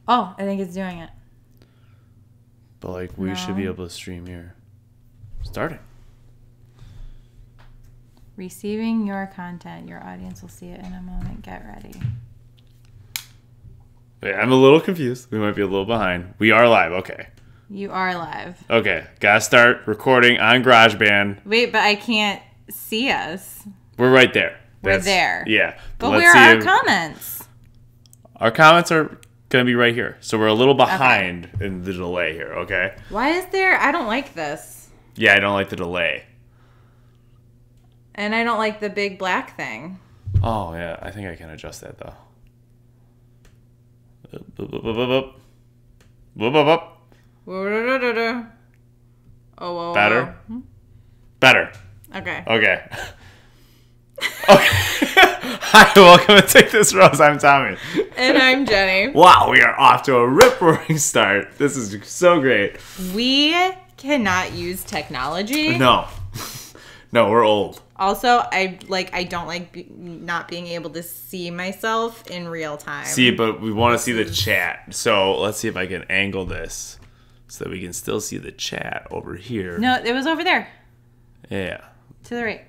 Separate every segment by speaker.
Speaker 1: Oh, I think it's doing it.
Speaker 2: But, like, we should be able to stream here. Starting.
Speaker 1: Receiving your content. Your audience will see it in a moment. Get ready.
Speaker 2: Wait, I'm a little confused. We might be a little behind. We are live. Okay.
Speaker 1: You are live.
Speaker 2: Okay. Gotta start recording on GarageBand.
Speaker 1: Wait, but I can't see us.
Speaker 2: We're right there.
Speaker 1: We're there.
Speaker 2: Yeah.
Speaker 1: But where are our comments?
Speaker 2: Our comments are going to be right here. So we're a little behind in the delay here, okay?
Speaker 1: Why is there... I don't like this.
Speaker 2: Yeah, I don't like the delay.
Speaker 1: And I don't like the big black thing.
Speaker 2: Oh, yeah. I think I can adjust that, though.
Speaker 1: Oh,
Speaker 2: Better? Better.
Speaker 1: Okay.
Speaker 2: Okay. Hi, welcome to Take This Rose. I'm Tommy.
Speaker 1: And I'm Jenny.
Speaker 2: Wow, we are off to a rip-roaring start. This is so great.
Speaker 1: We cannot use technology.
Speaker 2: No. No, we're old.
Speaker 1: Also, I don't like not being able to see myself in real time.
Speaker 2: See, but we want to see the chat. So let's see if I can angle this so that we can still see the chat over here.
Speaker 1: No, it was over there.
Speaker 2: Yeah.
Speaker 1: To the right.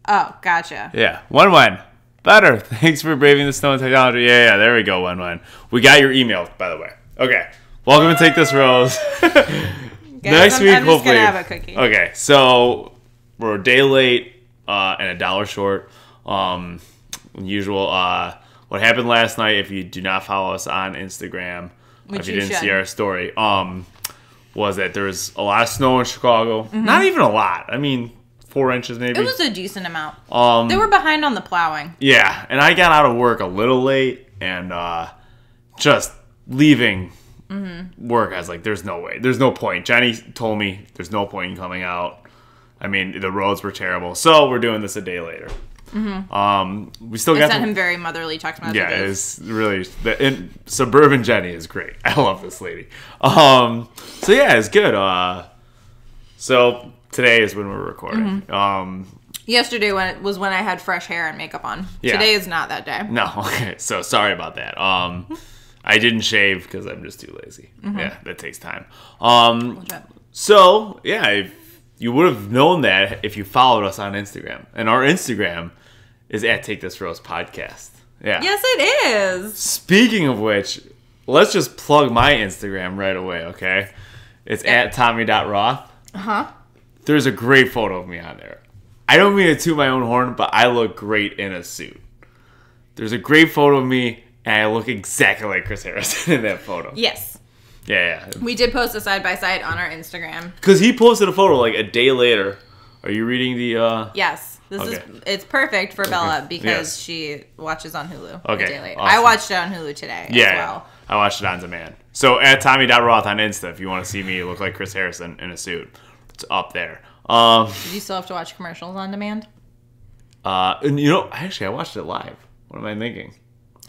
Speaker 1: Oh, gotcha.
Speaker 2: Yeah. 1-1. Better. Thanks for braving the snow and technology. Yeah, there we go. 1-1. We got your email, by the way. Okay. Welcome to Take This Rose. Next week,
Speaker 1: I'm just going to have a cookie.
Speaker 2: Okay. So we're a day late and $1 short. Usual. What happened last night, if you do not follow us on Instagram,
Speaker 1: Which
Speaker 2: if you
Speaker 1: you
Speaker 2: didn't
Speaker 1: should.
Speaker 2: see our story, was that there was a lot of snow in Chicago. Mm-hmm. Not even a lot. I mean, 4 inches maybe.
Speaker 1: It was a decent amount. They were behind on the plowing.
Speaker 2: Yeah, and I got out of work a little late, and just leaving work, I was like, there's no way. There's no point. Jenny told me there's no point in coming out. I mean, the roads were terrible. So we're doing this a day later. Mm-hmm. We still got
Speaker 1: sent him very motherly text messages.
Speaker 2: Yeah, it's really... Suburban Jenny is great. I love this lady. So yeah, it's good. So today is when we're recording.
Speaker 1: Mm-hmm. Yesterday was when I had fresh hair and makeup on.
Speaker 2: Yeah.
Speaker 1: Today is not that day.
Speaker 2: No, okay. So sorry about that. I didn't shave because I'm just too lazy. Mm-hmm. Yeah, that takes time. So yeah, you would have known that if you followed us on Instagram, and our Instagram is at Take This Rose Podcast. Yeah.
Speaker 1: Yes, it is.
Speaker 2: Speaking of which, let's just plug my Instagram right away. Okay, it's at Tommy.Roth. There's a great photo of me on there. I don't mean to toot my own horn, but I look great in a suit. There's a great photo of me, and I look exactly like Chris Harrison in that photo.
Speaker 1: Yes.
Speaker 2: Yeah.
Speaker 1: We did post a side-by-side on our Instagram.
Speaker 2: Because he posted a photo like a day later. Are you reading the...
Speaker 1: Yes. It's perfect for Bella because she watches on Hulu a day later.
Speaker 2: Awesome.
Speaker 1: I watched it on Hulu today as well.
Speaker 2: I watched it on demand. So at Tommy.Roth on Insta, if you want to see me look like Chris Harrison in a suit, it's up there.
Speaker 1: Do you still have to watch commercials on demand?
Speaker 2: And actually, I watched it live. What am I thinking?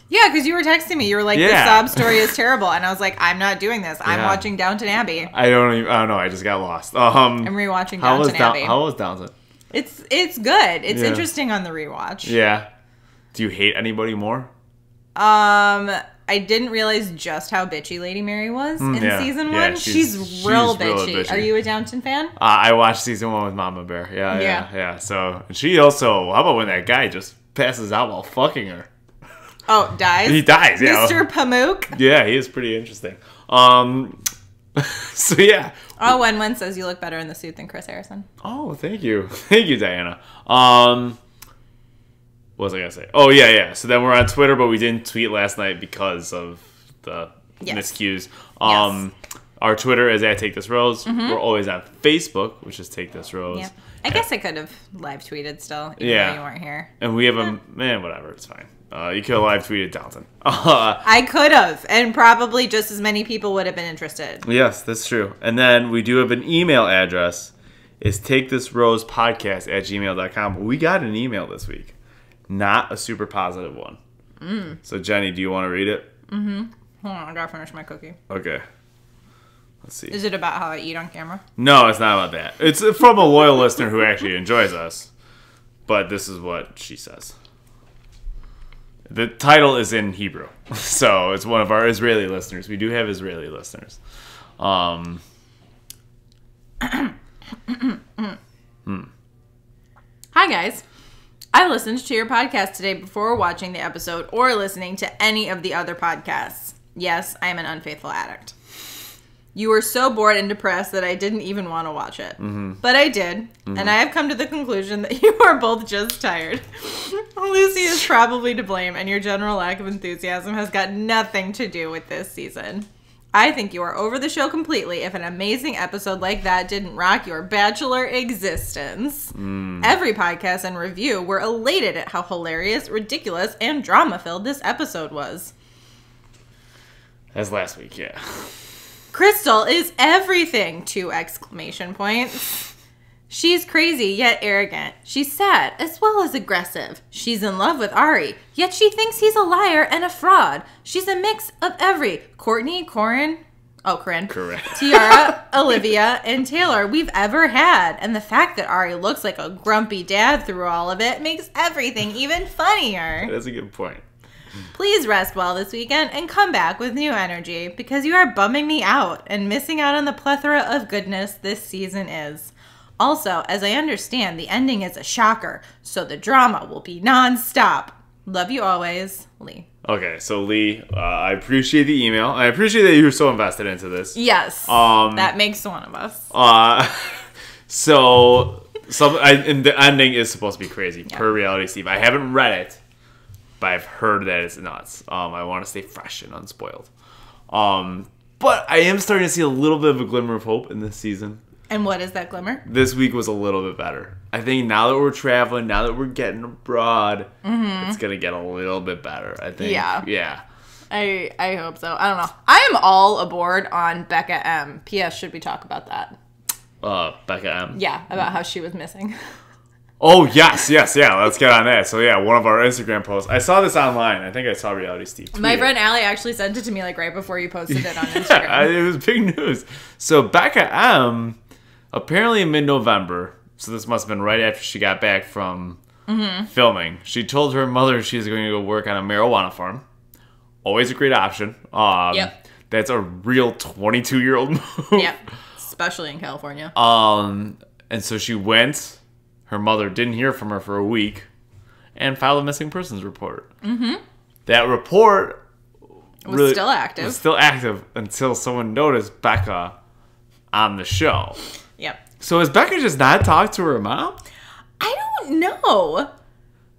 Speaker 1: Yeah, because you were texting me. You were like, "The sob story is terrible," and I was like, "I'm not doing this. I'm watching Downton Abbey."
Speaker 2: I don't know. I just got lost.
Speaker 1: I'm rewatching Downton Abbey.
Speaker 2: How was Downton?
Speaker 1: It's good. It's interesting on the rewatch.
Speaker 2: Yeah. Do you hate anybody more?
Speaker 1: I didn't realize just how bitchy Lady Mary was in season 1.
Speaker 2: Yeah,
Speaker 1: she's real bitchy. Are you a Downton fan?
Speaker 2: I watched season 1 with Mama Bear. Yeah. So she also. How about when that guy just passes out while fucking her?
Speaker 1: Oh, dies?
Speaker 2: He dies, yeah.
Speaker 1: Mr. Pamuk?
Speaker 2: Yeah, he is pretty interesting. So, yeah.
Speaker 1: Oh, Wen says you look better in the suit than Chris Harrison.
Speaker 2: Oh, thank you. Thank you, Diana. What was I going to say? Oh, yeah. So then we're on Twitter, but we didn't tweet last night because of the miscues. Our Twitter is at Take This Rose. Mm-hmm. We're always on Facebook, which is Take This Rose.
Speaker 1: Yeah. I guess I could have live tweeted still, even though you weren't here.
Speaker 2: And we have whatever, it's fine. You could have live tweeted Downton.
Speaker 1: I could have, and probably just as many people would have been interested.
Speaker 2: Yes, that's true. And then we do have an email address. It's takethisrosepodcast@gmail.com. We got an email this week. Not a super positive one. So, Jenny, do you want to read it?
Speaker 1: Mm-hmm. Hold on, I gotta finish my cookie.
Speaker 2: Okay. Let's see.
Speaker 1: Is it about how I eat on camera?
Speaker 2: No, it's not about that. It's from a loyal listener who actually enjoys us. But this is what she says. The title is in Hebrew, so it's one of our Israeli listeners. We do have Israeli listeners. Hi,
Speaker 1: guys. I listened to your podcast today before watching the episode or listening to any of the other podcasts. Yes, I am an unfaithful addict. You were so bored and depressed that I didn't even want to watch it. Mm-hmm. But I did, mm-hmm. and I have come to the conclusion that you are both just tired. Lucy is probably to blame, and your general lack of enthusiasm has got nothing to do with this season. I think you are over the show completely if an amazing episode like that didn't rock your Bachelor existence. Every podcast and review were elated at how hilarious, ridiculous, and drama-filled this episode was.
Speaker 2: As last week, yeah.
Speaker 1: Crystal is everything! 2 exclamation points. She's crazy, yet arrogant. She's sad, as well as aggressive. She's in love with Arie, yet she thinks he's a liar and a fraud. She's a mix of every Courtney, Corinne,
Speaker 2: correct.
Speaker 1: Tiara, Olivia, and Taylor we've ever had. And the fact that Arie looks like a grumpy dad through all of it makes everything even funnier.
Speaker 2: That's a good point.
Speaker 1: Please rest well this weekend and come back with new energy because you are bumming me out and missing out on the plethora of goodness this season is. Also, as I understand, the ending is a shocker, so the drama will be nonstop. Love you always, Lee.
Speaker 2: Okay, so Lee, I appreciate the email. I appreciate that you were so invested into this.
Speaker 1: Yes, that makes one of us.
Speaker 2: And the ending is supposed to be crazy, per Reality Steve. I haven't read it. But I've heard that it's nuts. I want to stay fresh and unspoiled. But I am starting to see a little bit of a glimmer of hope in this season.
Speaker 1: And what is that glimmer?
Speaker 2: This week was a little bit better. I think now that we're traveling, now that we're getting abroad, it's going to get a little bit better, I think. Yeah.
Speaker 1: I hope so. I don't know. I am all aboard on Becca M. P.S. Should we talk about that?
Speaker 2: Becca M?
Speaker 1: Yeah, about how she was missing.
Speaker 2: Oh, yes, yeah, let's get on that. So, yeah, one of our Instagram posts. I saw this online. I think I saw Reality Steve tweet
Speaker 1: My friend Allie actually sent it to me, right before you posted it on Instagram.
Speaker 2: It was big news. So, Becca M, apparently in mid-November, so this must have been right after she got back from filming, she told her mother she's going to go work on a marijuana farm. Always a great option.
Speaker 1: Yep.
Speaker 2: That's a real 22-year-old move.
Speaker 1: Yep, especially in California.
Speaker 2: And so she went... Her mother didn't hear from her for a week and filed a missing persons report. That report
Speaker 1: was still active
Speaker 2: until someone noticed Becca on the show.
Speaker 1: Yep.
Speaker 2: So has Becca just not talked to her mom?
Speaker 1: I don't know.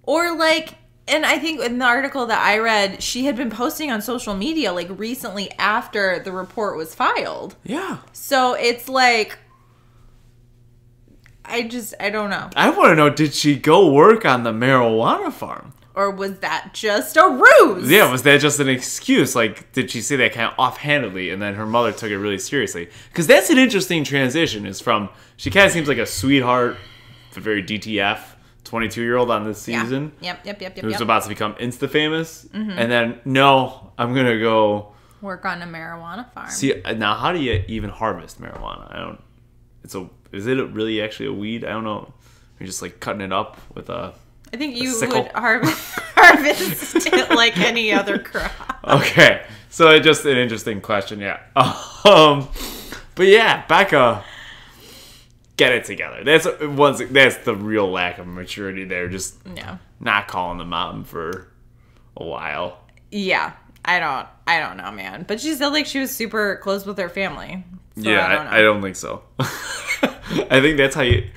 Speaker 1: Or and I think in the article that I read, she had been posting on social media recently after the report was filed.
Speaker 2: Yeah.
Speaker 1: So it's I don't know.
Speaker 2: I want to know, did she go work on the marijuana farm?
Speaker 1: Or was that just a ruse?
Speaker 2: Yeah, was that just an excuse? Did she say that kind of offhandedly and then her mother took it really seriously? Because that's an interesting transition. She kind of seems like a sweetheart, a very DTF 22-year-old on this season.
Speaker 1: Yeah. Yep.
Speaker 2: Who's about to become insta-famous. And then, no, I'm going to go...
Speaker 1: work on a marijuana farm.
Speaker 2: See, now how do you even harvest marijuana? Is it really actually a weed? I don't know. You're just cutting it up with a
Speaker 1: I think you would harvest it like any other crop.
Speaker 2: Okay. So it's just an interesting question, yeah. But yeah, Becca, get it together. That's the real lack of maturity there. Just not calling them out for a while.
Speaker 1: Yeah. I don't know, man. But she said she was super close with her family. So
Speaker 2: yeah, I don't think so. I think that's how I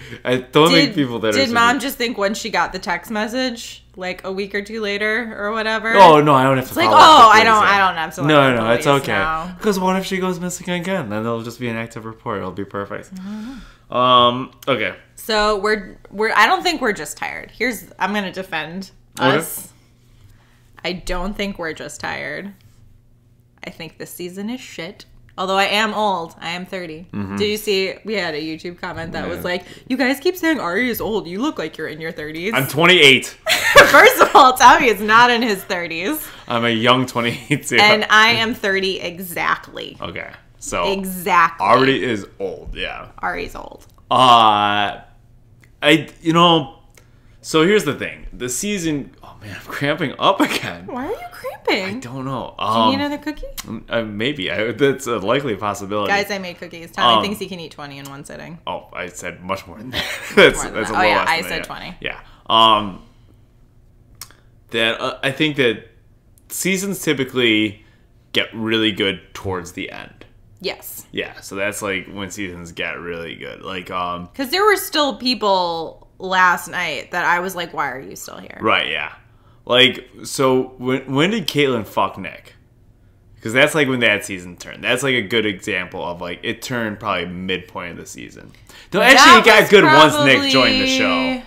Speaker 2: don't think people that
Speaker 1: Did mom just think when she got the text message, a week or two later or whatever?
Speaker 2: Oh, no, I don't have to follow
Speaker 1: up. I don't have to.
Speaker 2: No, it's okay. Because what if she goes missing again? Then it'll just be an active report. It'll be perfect. Okay.
Speaker 1: So I don't think we're just tired. I'm going to defend us. I don't think we're just tired. I think this season is shit. Although I am old. I am 30. Did you see, we had a YouTube comment that was you guys keep saying Arie is old. You look like you're in your 30s.
Speaker 2: I'm 28.
Speaker 1: First of all, Tommy is not in his 30s.
Speaker 2: I'm a young 28 too.
Speaker 1: And I am 30 exactly.
Speaker 2: Okay. So.
Speaker 1: Exactly.
Speaker 2: Arie is old, yeah.
Speaker 1: Arie's old.
Speaker 2: So here's the thing. The season, oh man, I'm cramping up again.
Speaker 1: Why are you cramping?
Speaker 2: I don't know.
Speaker 1: Do you need another cookie?
Speaker 2: Maybe. That's a likely possibility.
Speaker 1: Guys, I made cookies. Tommy thinks he can eat 20 in one sitting.
Speaker 2: Oh, I said much more than that. That's a little less
Speaker 1: I
Speaker 2: than
Speaker 1: said
Speaker 2: that.
Speaker 1: 20.
Speaker 2: Yeah. I think that seasons typically get really good towards the end.
Speaker 1: Yes.
Speaker 2: Yeah, so that's like when seasons get really good. Like,
Speaker 1: because there were still people last night that I was like, why are you still here?
Speaker 2: Right, yeah. Like, so when did Caitlyn fuck Nick? Because that's like when that season turned. That's like a good example of like, it turned probably midpoint of the season. Though actually it got good once Nick joined the show.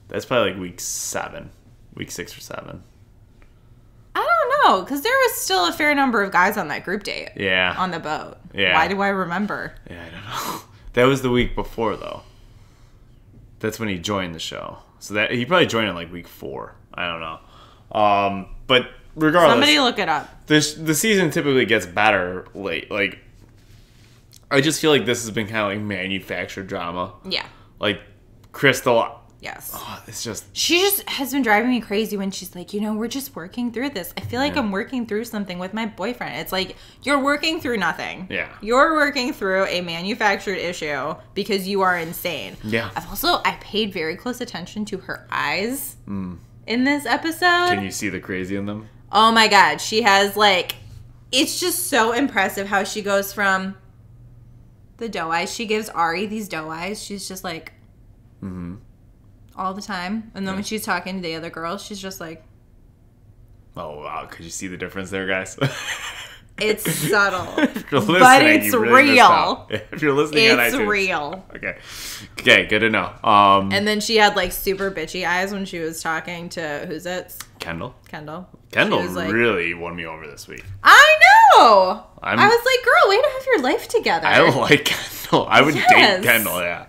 Speaker 2: That's probably like week 6 or 7.
Speaker 1: I don't know, because there was still a fair number of guys on that group date.
Speaker 2: Yeah.
Speaker 1: On the boat.
Speaker 2: Yeah.
Speaker 1: Why do I remember?
Speaker 2: Yeah, I don't know. That was the week before, though. That's when he joined the show. So that he probably joined in like week 4. I don't know. But regardless,
Speaker 1: somebody look it up.
Speaker 2: The season typically gets better late. Like, I just feel like this has been kind of like manufactured drama.
Speaker 1: Yeah.
Speaker 2: Like Crystal.
Speaker 1: Yes.
Speaker 2: Oh, it's just...
Speaker 1: She just has been driving me crazy when she's like, we're just working through this. I feel like I'm working through something with my boyfriend. It's like, you're working through nothing.
Speaker 2: Yeah.
Speaker 1: You're working through a manufactured issue because you are insane.
Speaker 2: Yeah.
Speaker 1: I paid very close attention to her eyes in this episode.
Speaker 2: Can you see the crazy in them?
Speaker 1: Oh my God. She has like, it's just so impressive how she goes from the doe eyes. She gives Arie these doe eyes. She's just like... all the time. And then when she's talking to the other girls, she's just like...
Speaker 2: Oh, wow. Could you see the difference there, guys?
Speaker 1: It's subtle.
Speaker 2: If you're listening,
Speaker 1: but it's
Speaker 2: you really missed
Speaker 1: real.
Speaker 2: out. If you're listening on iTunes.
Speaker 1: It's real.
Speaker 2: Okay, good to know.
Speaker 1: And then she had like super bitchy eyes when she was talking to... Who's it?
Speaker 2: Kendall
Speaker 1: Kendall
Speaker 2: like, really won me over this week.
Speaker 1: I know! I was like, girl, way to have your life together.
Speaker 2: I like Kendall. I would date Kendall, yeah.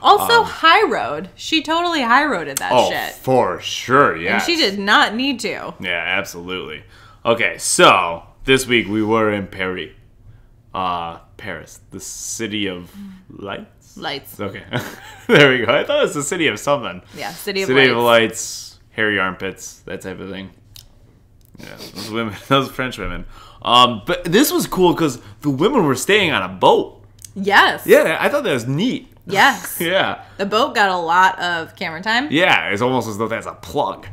Speaker 1: Also, high road. She totally high roaded that shit.
Speaker 2: Oh, for sure, yeah.
Speaker 1: And she did not need to.
Speaker 2: Yeah, absolutely. Okay, so this week we were in Paris. Paris, the city of lights?
Speaker 1: Lights.
Speaker 2: Okay. There we go. I thought it was the city of something.
Speaker 1: Yeah, city of
Speaker 2: lights, hairy armpits, that type of thing. Yeah, those women, those French women. But this was cool because the women were staying on a boat.
Speaker 1: Yes.
Speaker 2: Yeah, I thought that was neat.
Speaker 1: Yes.
Speaker 2: Yeah.
Speaker 1: The boat got a lot of camera time.
Speaker 2: Yeah, it's almost as though that's a plug.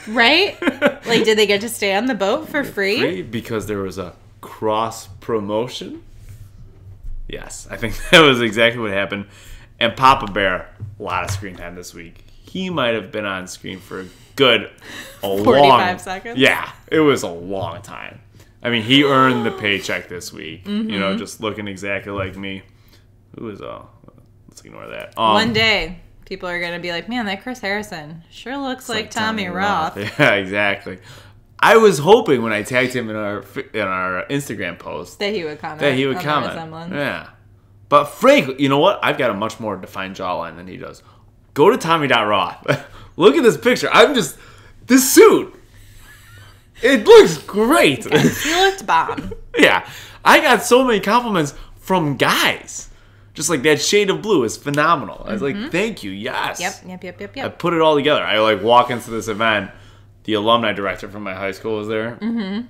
Speaker 1: Right? Like, did they get to stay on the boat for free?
Speaker 2: Because there was a cross promotion. Yes, I think that was exactly what happened. And Papa Bear, a lot of screen time this week. He might have been on screen for a good
Speaker 1: 45 seconds?
Speaker 2: Yeah, it was a long time. I mean, he earned the paycheck this week. Mm-hmm. Just looking exactly like me. Who is let's ignore that.
Speaker 1: One day, people are going to be like, man, that Chris Harrison sure looks like Tommy Roth.
Speaker 2: Yeah, exactly. I was hoping when I tagged him in our Instagram post
Speaker 1: that he would comment.
Speaker 2: Yeah. But Frank, you know what? I've got a much more defined jawline than he does. Go to Tommy.Roth. Look at this picture. This suit. It looks great.
Speaker 1: Okay, he looked bomb.
Speaker 2: Yeah. I got so many compliments from guys. Just like that shade of blue is phenomenal. I was like, thank you. Yes.
Speaker 1: Yep.
Speaker 2: I put it all together. I walk into this event. The alumni director from my high school was there. Mm-hmm.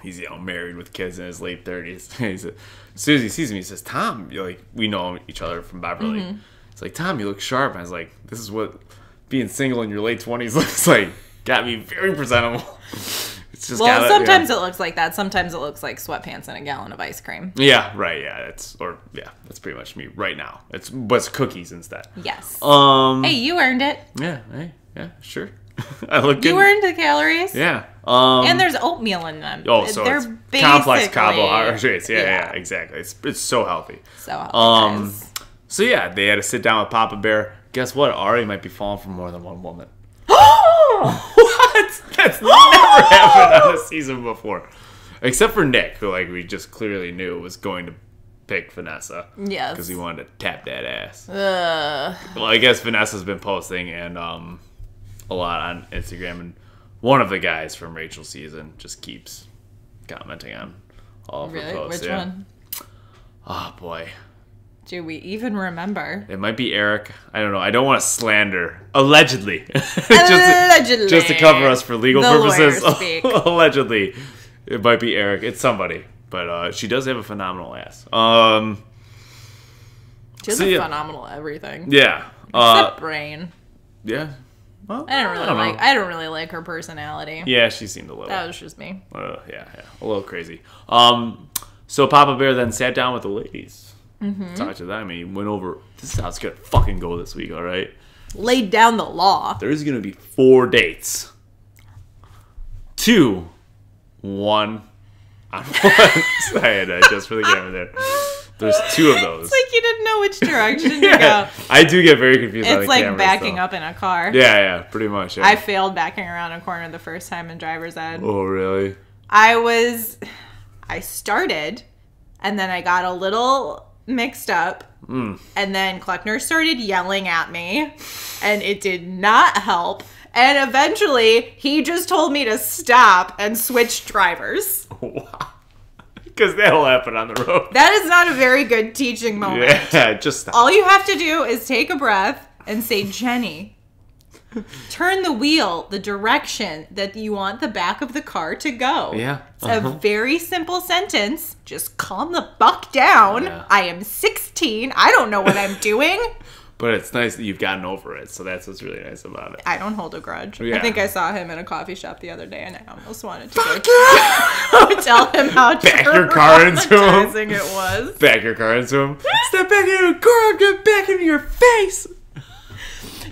Speaker 2: He's married with kids in his late 30s. As soon as he sees me, he says, "Tom, we know each other from Beverly." Mm-hmm. It's like, "Tom, you look sharp." And I was like, "This is what being single in your late 20s looks like." Got me very presentable. It's just
Speaker 1: sometimes it looks like that. Sometimes it looks like sweatpants and a gallon of ice cream.
Speaker 2: Yeah, right. Yeah, that's pretty much me right now. It's cookies instead.
Speaker 1: Yes. Hey, you earned it.
Speaker 2: Yeah. Hey. Yeah. Sure. I look good.
Speaker 1: You earned the calories.
Speaker 2: Yeah.
Speaker 1: And there's oatmeal in them.
Speaker 2: Oh, so they're it's complex carbohydrates. Yeah, exactly. It's so healthy.
Speaker 1: So healthy.
Speaker 2: So yeah, they had to sit down with Papa Bear. Guess what? Arie might be falling for more than one woman. What? That's never happened on a season before. Except for Nick, who we just clearly knew was going to pick Vanessa.
Speaker 1: Yes.
Speaker 2: Because he wanted to tap that ass. Well, I guess Vanessa's been posting and a lot on Instagram, and one of the guys from Rachel's season just keeps commenting on all of her posts.
Speaker 1: Which one?
Speaker 2: Oh boy.
Speaker 1: Do we even remember?
Speaker 2: It might be Eric. I don't know. I don't want to slander. Allegedly.
Speaker 1: Allegedly.
Speaker 2: Just to cover us for legal purposes.
Speaker 1: Lawyers speak.
Speaker 2: Allegedly. It might be Eric. It's somebody. But she does have a phenomenal ass.
Speaker 1: She has a phenomenal everything.
Speaker 2: Yeah.
Speaker 1: Except brain.
Speaker 2: Yeah. Well,
Speaker 1: I don't really like her personality.
Speaker 2: Yeah, she seemed a little.
Speaker 1: That was just me.
Speaker 2: Yeah. A little crazy. So Papa Bear then sat down with the ladies. Talked to them. He went over. This is how it's gonna fucking go this week. All right.
Speaker 1: Laid down the law.
Speaker 2: There's gonna be 4 dates. 2, 1 on 1. Sorry, just for the camera there. There's 2 of those.
Speaker 1: It's like you didn't know which direction to go.
Speaker 2: I do get very confused.
Speaker 1: It's like backing up in a car.
Speaker 2: Yeah, pretty much. Yeah.
Speaker 1: I failed backing around a corner the first time in driver's ed.
Speaker 2: Oh, really?
Speaker 1: I started, and then I got a little mixed up, and then Kleckner started yelling at me, and it did not help. And eventually, he just told me to stop and switch drivers.
Speaker 2: Wow. Because that'll happen on the road.
Speaker 1: That is not a very good teaching moment.
Speaker 2: Yeah, just stop.
Speaker 1: All you have to do is take a breath and say, Jenny, turn the wheel the direction that you want the back of the car to go.
Speaker 2: Yeah.
Speaker 1: It's a very simple sentence. Just calm the fuck down.
Speaker 2: Yeah.
Speaker 1: I am 16. I don't know what I'm doing.
Speaker 2: But it's nice that you've gotten over it, so that's what's really nice about it.
Speaker 1: I don't hold a grudge.
Speaker 2: Yeah.
Speaker 1: I think I saw him in a coffee shop the other day, and I almost wanted to go tell him how
Speaker 2: back your car into him.
Speaker 1: It was.
Speaker 2: Back your car into him. Step back into the car, I'll get back into your face.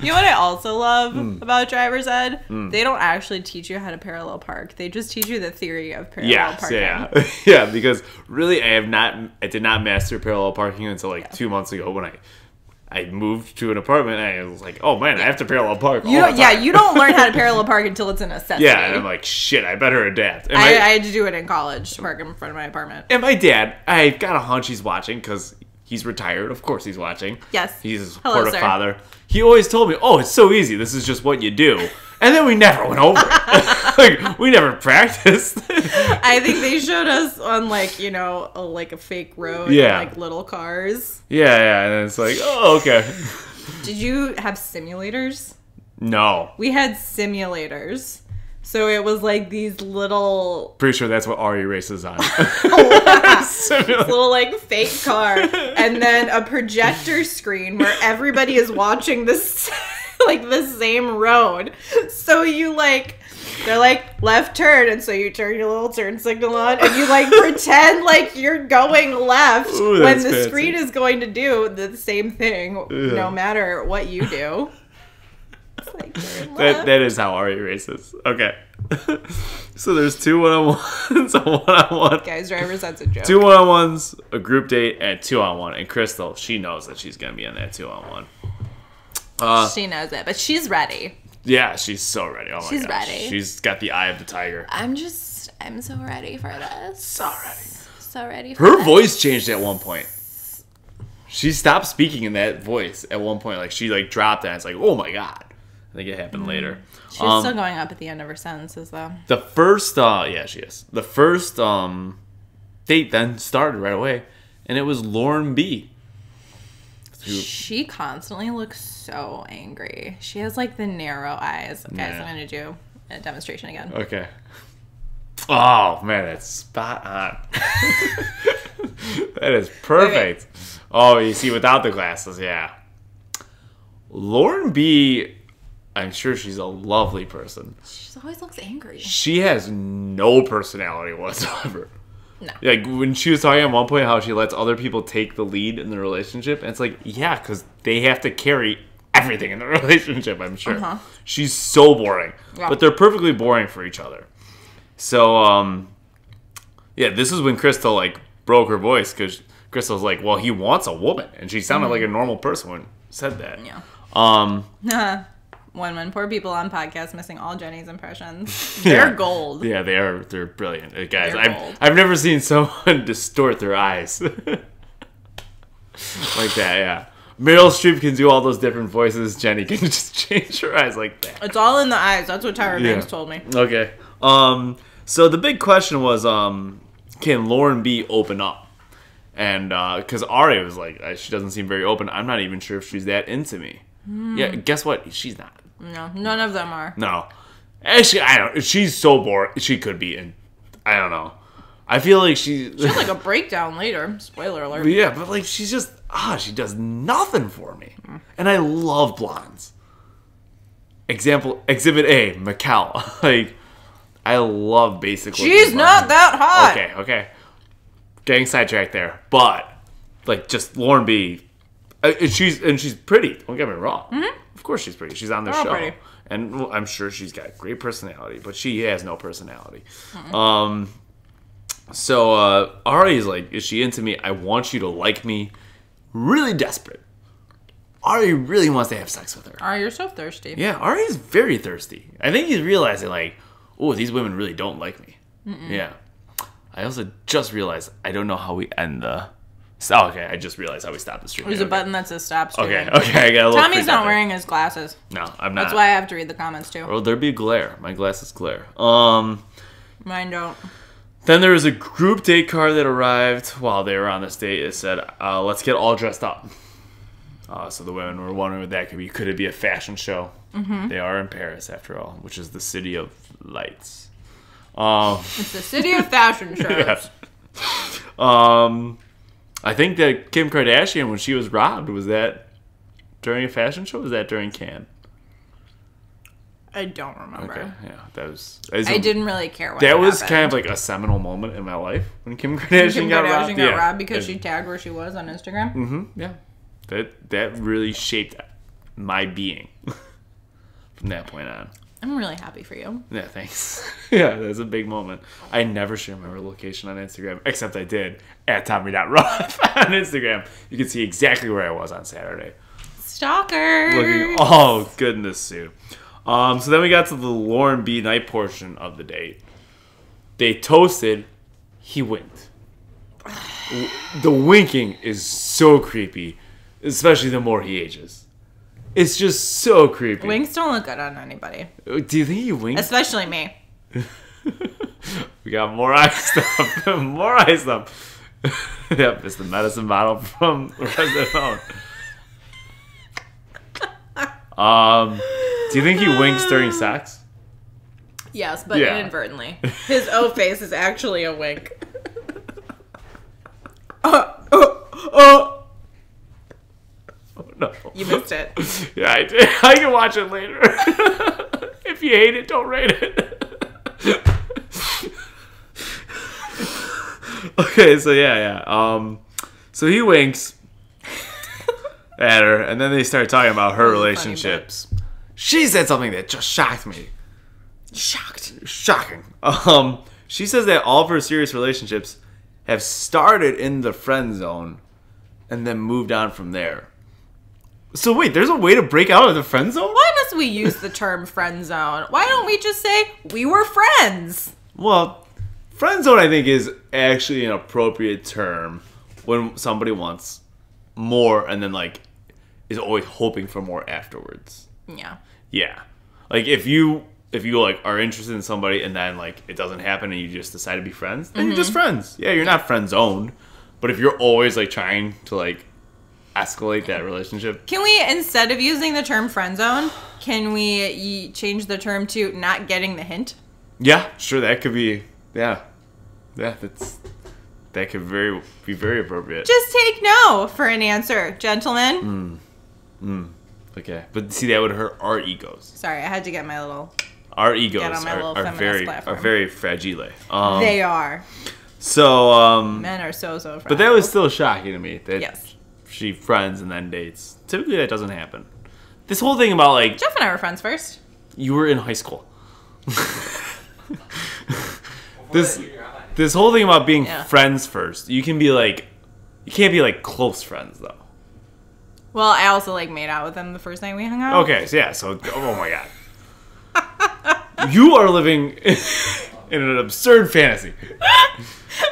Speaker 1: You know what I also love about driver's ed? They don't actually teach you how to parallel park. They just teach you the theory of parallel parking.
Speaker 2: Yeah, because really I did not master parallel parking until 2 months ago when I moved to an apartment and I was like, oh man, I have to parallel park all the time.
Speaker 1: Yeah, you don't learn how to parallel park until it's a necessity.
Speaker 2: Yeah, and I'm like, shit, I better adapt.
Speaker 1: I had to do it in college to park in front of my apartment.
Speaker 2: And my dad, I got a hunch he's watching because he's retired. Of course he's watching.
Speaker 1: Yes.
Speaker 2: He's a supportive father. He always told me, oh, it's so easy. This is just what you do. And then we never went over it. We never practiced.
Speaker 1: I think they showed us on a fake road, little cars.
Speaker 2: Yeah, and it's like, oh, okay.
Speaker 1: Did you have simulators?
Speaker 2: No.
Speaker 1: We had simulators. So it was like these little...
Speaker 2: Pretty sure that's what Arie races on.
Speaker 1: This little fake car. And then a projector screen where everybody is watching this... the same road. So you they're left turn, and so you turn your little turn signal on and you pretend you're going left.
Speaker 2: Ooh,
Speaker 1: when the
Speaker 2: fancy.
Speaker 1: screen is going to do the same thing no matter what you do. It's
Speaker 2: that is how Arie races. Okay. So there's 2 one-on-ones, a one-on-one.
Speaker 1: Guys, driver's that's a joke.
Speaker 2: 2 one-on-ones, a group date, and 2-on-1. And Crystal, she knows that she's gonna be on that 2-on-1.
Speaker 1: She knows it, but she's ready.
Speaker 2: Yeah, she's so ready. Oh my gosh.
Speaker 1: She's ready.
Speaker 2: She's got the eye of the tiger.
Speaker 1: I'm so ready for this.
Speaker 2: So ready.
Speaker 1: So ready for
Speaker 2: Her
Speaker 1: this.
Speaker 2: voice changed at one point. She stopped speaking in that voice at one point. She dropped it and it's like, oh my god. I think it happened later.
Speaker 1: She's still going up at the end of her sentences though.
Speaker 2: The first she is. The first date then started right away, and it was Lauren B.
Speaker 1: She constantly looks so angry. She has the narrow eyes. Guys, I'm going to do a demonstration again.
Speaker 2: Okay. Oh, man, that's spot on. That is perfect. Wait. Oh, you see, without the glasses, yeah. Lauren B., I'm sure she's a lovely person.
Speaker 1: She always looks angry.
Speaker 2: She has no personality whatsoever.
Speaker 1: No.
Speaker 2: When she was talking at one point how she lets other people take the lead in the relationship, and it's yeah, because they have to carry everything in the relationship, I'm sure. Uh-huh. She's so boring. Yeah. But they're perfectly boring for each other. So, this is when Crystal, broke her voice, because Crystal's well, he wants a woman. And she sounded like a normal person when she said that.
Speaker 1: Yeah. When poor people on podcasts missing all Jenny's impressions. They're gold.
Speaker 2: Yeah, they are. They're brilliant. Guys, I've never seen someone distort their eyes. Like that, yeah. Meryl Streep can do all those different voices. Jenny can just change her eyes like that.
Speaker 1: It's all in the eyes. That's what Tyra Banks told me.
Speaker 2: Okay. So the big question was, can Lauren B open up? And because Arie was like, she doesn't seem very open. I'm not even sure if she's that into me. Yeah, guess what? She's not.
Speaker 1: No, none of them are.
Speaker 2: No. Actually, I don't. She's so bored. She could be in. I don't know. I feel like she
Speaker 1: has like a breakdown later. Spoiler alert.
Speaker 2: Yeah, but like she's just she does nothing for me. And I love blondes. Example, Exhibit A, Mikkel. Like I love basically.
Speaker 1: She's not that hot.
Speaker 2: Okay. Getting sidetracked there, but like just Lauren B. She's pretty. Don't get me wrong. Mm-hmm. Of course she's pretty. She's on the show, pretty. And I'm sure she's got great personality, but she has no personality. Mm-hmm. So Arie's like, is she into me? I want you to like me. Really desperate. Arie really wants to have sex with her.
Speaker 1: Arie, you're so thirsty.
Speaker 2: Yeah, Arie's very thirsty. I think he's realizing like, oh, these women really don't like me. Mm-mm. Yeah. I also just realized I don't know how we end the. Oh, okay, I just realized how we stopped the stream.
Speaker 1: There's a button that says stop streaming.
Speaker 2: Okay, I got a little.
Speaker 1: Tommy's not wearing his glasses.
Speaker 2: No, I'm not.
Speaker 1: That's why I have to read the comments too.
Speaker 2: Well, there'd be glare. My glasses glare.
Speaker 1: Mine don't.
Speaker 2: Then there was a group date card that arrived while they were on this date. It said, let's get all dressed up. So the women were wondering what that could be. Could it be a fashion show? Mm-hmm. They are in Paris, after all, which is the city of lights.
Speaker 1: It's the city of fashion shows.
Speaker 2: Yeah. I think that Kim Kardashian, when she was robbed, was that during a fashion show? Was that during Cannes?
Speaker 1: I don't remember.
Speaker 2: Okay, yeah, that was.
Speaker 1: I didn't really care what
Speaker 2: that was
Speaker 1: happened.
Speaker 2: kind of like a seminal moment in my life when Kim Kardashian got robbed
Speaker 1: because she tagged where she was on Instagram.
Speaker 2: Mm-hmm. Yeah, that really shaped my being from that point on.
Speaker 1: I'm really happy for you.
Speaker 2: Yeah, thanks. Yeah, that's a big moment. I never share my location on Instagram, except I did at Tommy.Roth on Instagram. You can see exactly where I was on Saturday.
Speaker 1: Stalker.
Speaker 2: Looking all good in this suit. So then we got to the Lauren B. night portion of the date. They toasted. He winked. The winking is so creepy, especially the more he ages. It's just so creepy.
Speaker 1: Winks don't look good on anybody.
Speaker 2: Do you think he winked?
Speaker 1: Especially me.
Speaker 2: We got more eye stuff. More eye stuff. Yep, it's the medicine bottle from Resident Evil. Do you think he winks during sex?
Speaker 1: Yes, but inadvertently. His O face is actually a wink.
Speaker 2: Oh, no.
Speaker 1: You missed it.
Speaker 2: Yeah, I did. I can watch it later. If you hate it, don't rate it. Okay, so yeah. So he winks at her, and then they start talking about her relationships. She said something that just shocked me. Shocking. She says that all of her serious relationships have started in the friend zone and then moved on from there. So wait, there's a way to break out of the friend zone?
Speaker 1: Why must we use the term friend zone? Why don't we just say we were friends?
Speaker 2: Well, friend zone I think is actually an appropriate term when somebody wants more and then like is always hoping for more afterwards.
Speaker 1: Yeah.
Speaker 2: Yeah. Like if you like are interested in somebody and then like it doesn't happen and you just decide to be friends, then you're just friends. Yeah, you're not friend zoned. But if you're always like trying to like escalate that relationship.
Speaker 1: Can we, instead of using the term friend zone, can we change the term to not getting the hint?
Speaker 2: Yeah, sure, that could be, that could be very appropriate.
Speaker 1: Just take no for an answer, gentlemen.
Speaker 2: Okay, but see, that would hurt our egos.
Speaker 1: Sorry, I had to get my little...
Speaker 2: Our egos are very fragile.
Speaker 1: They are.
Speaker 2: So,
Speaker 1: men are so fragile.
Speaker 2: But that was still shocking to me. That
Speaker 1: yes. She
Speaker 2: friends and then dates. Typically, that doesn't happen. This whole thing about like
Speaker 1: Jeff and I were friends first.
Speaker 2: You were in high school. This whole thing about being friends first. You can't be like close friends though.
Speaker 1: Well, I also like made out with him the first night we hung out.
Speaker 2: Okay, so yeah, oh my god. You are living in an absurd fantasy.